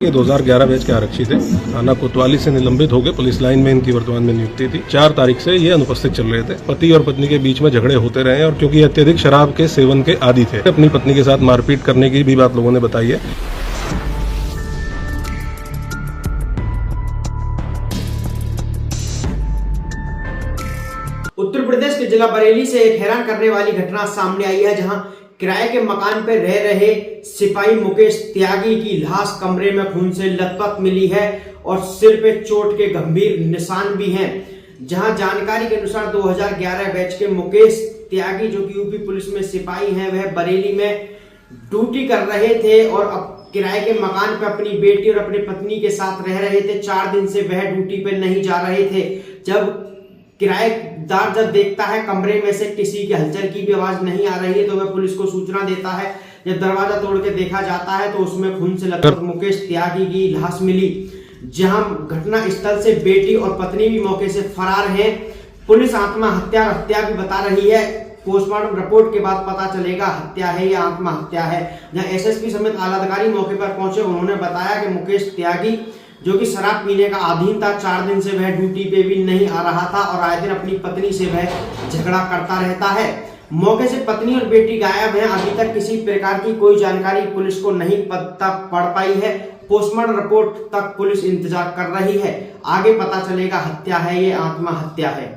ये 2011 बैच के आरक्षी थे। थाना कोतवाली से निलंबित हो गए। पुलिस लाइन में इनकी वर्तमान में नियुक्ति थी। 4 तारीख से ये अनुपस्थित चल रहे थे। पति और पत्नी के बीच में झगड़े होते रहे और क्योंकि अत्यधिक शराब के सेवन के आदी थे, अपनी पत्नी के साथ मारपीट करने की भी बात लोगों ने बताई है। उत्तर प्रदेश के जिला बरेली से एक हैरान करने वाली घटना सामने आई है, जहां किराए के मकान पर रह रहे सिपाही मुकेश त्यागी की लाश कमरे में खून से लथपथ मिली है और सिर पे चोट के गंभीर निशान भी हैं। जहां जानकारी के अनुसार 2011 बैच के मुकेश त्यागी, जो कि यूपी पुलिस में सिपाही हैं, वह बरेली में ड्यूटी कर रहे थे और अब किराए के मकान पर अपनी बेटी और अपनी पत्नी के साथ रह रहे थे। 4 दिन से वह ड्यूटी पे नहीं जा रहे थे। जब किराएदार जब देखता है कमरे में से किसी की हलचल की भी आवाज नहीं आ रही है, तो वह पुलिस को सूचना देता है। जब दरवाजा तोड़ के देखा जाता है तो उसमें खून से लथपथ मुकेश त्यागी की लाश मिली। जहां घटना स्थल से बेटी और पत्नी भी मौके से फरार हैं। पुलिस आत्महत्या भी बता रही है। पोस्टमार्टम रिपोर्ट के बाद पता चलेगा हत्या है या आत्महत्या है। जहां एसएसपी समेत आला अधिकारी मौके पर पहुंचे, उन्होंने बताया कि मुकेश त्यागी, जो कि शराब पीने का अधीन था, 4 दिन से वह ड्यूटी पे भी नहीं आ रहा था और आए दिन अपनी पत्नी से वह झगड़ा करता रहता है। मौके से पत्नी और बेटी गायब हैं। अभी तक किसी प्रकार की कोई जानकारी पुलिस को नहीं पता पड़ पाई है। पोस्टमार्टम रिपोर्ट तक पुलिस इंतजार कर रही है। आगे पता चलेगा हत्या है या आत्महत्या है।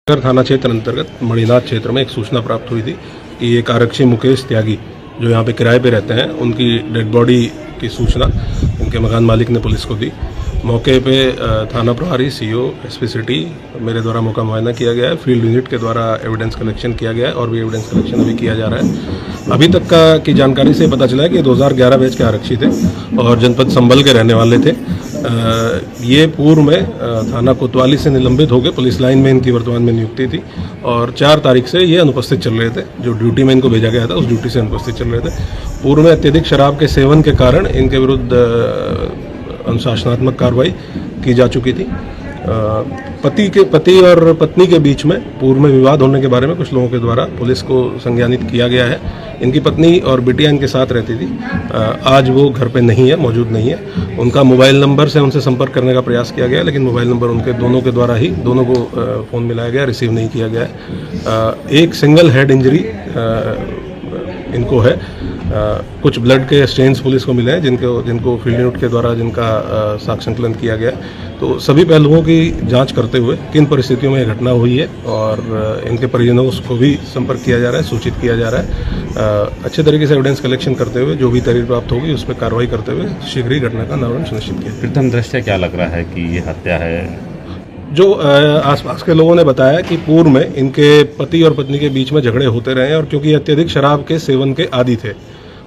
थाना क्षेत्र अंतर्गत मणिनाथ क्षेत्र में एक सूचना प्राप्त हुई थी कि एक आरक्षी मुकेश त्यागी, जो यहाँ पे किराए पे रहते हैं, उनकी डेड बॉडी की सूचना उनके मकान मालिक ने पुलिस को दी। मौके पे थाना प्रभारी, सीओ, एसपी सिटी, मेरे द्वारा मौका मुआयना किया गया है। फील्ड यूनिट के द्वारा एविडेंस कलेक्शन किया गया है और भी एविडेंस कलेक्शन अभी किया जा रहा है। अभी तक की जानकारी से पता चला है कि 2011 बैच के आरक्षी थे और जनपद संभल के रहने वाले थे। ये पूर्व में थाना कोतवाली से निलंबित हो गए। पुलिस लाइन में इनकी वर्तमान में नियुक्ति थी और 4 तारीख से ये अनुपस्थित चल रहे थे। जो ड्यूटी में इनको भेजा गया था, उस ड्यूटी से अनुपस्थित चल रहे थे। पूर्व में अत्यधिक शराब के सेवन के कारण इनके विरुद्ध अनुशासनात्मक कार्रवाई की जा चुकी थी। पति और पत्नी के बीच में पूर्व में विवाद होने के बारे में कुछ लोगों के द्वारा पुलिस को संज्ञानित किया गया है। इनकी पत्नी और बिटिया इनके साथ रहती थी। आज वो घर पे नहीं है, मौजूद नहीं है। उनका मोबाइल नंबर से उनसे संपर्क करने का प्रयास किया गया, लेकिन मोबाइल नंबर उनके दोनों के द्वारा ही दोनों को फ़ोन मिलाया गया, रिसीव नहीं किया गया है। एक सिंगल हेड इंजरी इनको है। कुछ ब्लड के स्टेन्स पुलिस को मिले हैं, जिनको फील्ड यूनिट के द्वारा जिनका साक्ष्य संकलन किया गया। तो सभी पहलुओं की जांच करते हुए किन परिस्थितियों में यह घटना हुई है और इनके परिजनों को भी संपर्क किया जा रहा है, सूचित किया जा रहा है। अच्छे तरीके से एविडेंस कलेक्शन करते हुए जो भी तहरीर प्राप्त होगी उस पर कार्रवाई करते हुए शीघ्र ही घटना का निवारण सुनिश्चित किया। प्रथम दृष्टया क्या लग रहा है कि ये हत्या है? जो आसपास के लोगों ने बताया कि पूर्व में इनके पति और पत्नी के बीच में झगड़े होते रहे और क्योंकि अत्यधिक शराब के सेवन के आदी थे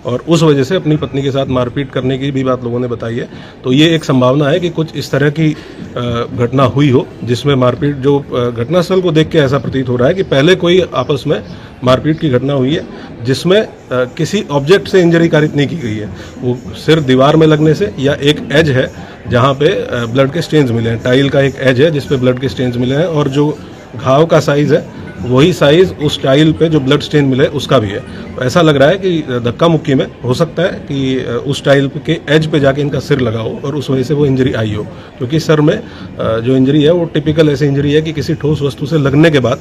और उस वजह से अपनी पत्नी के साथ मारपीट करने की भी बात लोगों ने बताई है। तो ये एक संभावना है कि कुछ इस तरह की घटना हुई हो, जिसमें मारपीट, जो घटनास्थल को देख के ऐसा प्रतीत हो रहा है कि पहले कोई आपस में मारपीट की घटना हुई है, जिसमें किसी ऑब्जेक्ट से इंजरी कारित नहीं की गई है। वो सिर्फ दीवार में लगने से या एक एज है जहाँ पे ब्लड के स्टेन्स मिले हैं। टाइल का एक एज है जिसपे ब्लड के स्टेन्स मिले हैं और जो घाव का साइज है वही साइज उस टाइल पे जो ब्लड स्टेन मिले उसका भी है। तो ऐसा लग रहा है कि धक्का मुक्की में हो सकता है कि उस टाइल के एज पे जाके इनका सिर लगा हो और उस वजह से वो इंजरी आई हो। क्योंकि सर में जो इंजरी है वो टिपिकल ऐसी इंजरी है कि किसी ठोस वस्तु से लगने के बाद,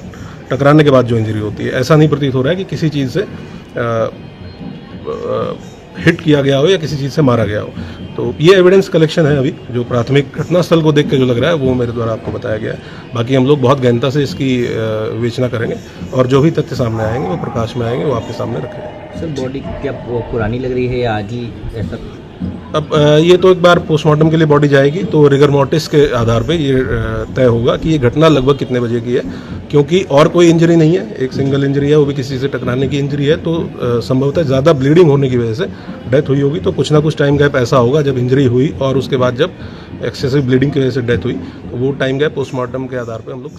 टकराने के बाद जो इंजरी होती है। ऐसा नहीं प्रतीत हो रहा है कि किसी चीज़ से हिट किया गया हो या किसी चीज़ से मारा गया हो। तो ये एविडेंस कलेक्शन है अभी, जो प्राथमिक घटनास्थल को देख के जो लग रहा है वो मेरे द्वारा आपको बताया गया है। बाकी हम लोग बहुत गहनता से इसकी विवेचना करेंगे और जो भी तथ्य सामने आएंगे वो प्रकाश में आएंगे, वो आपके सामने रखेंगे। सर, बॉडी क्या पुरानी लग रही है या आज ही ऐसा? अब ये तो एक बार पोस्टमार्टम के लिए बॉडी जाएगी तो रिगर मोर्टिस के आधार पे ये तय होगा कि ये घटना लगभग कितने बजे की है। क्योंकि और कोई इंजरी नहीं है, एक सिंगल इंजरी है, वो भी किसी से टकराने की इंजरी है, तो संभवतः ज़्यादा ब्लीडिंग होने की वजह से डेथ हुई होगी। तो कुछ ना कुछ टाइम गैप ऐसा होगा जब इंजरी हुई और उसके बाद जब एक्सेसिव ब्लीडिंग की वजह से डेथ हुई, तो वो टाइम गैप पोस्टमार्टम के आधार पर हम लोग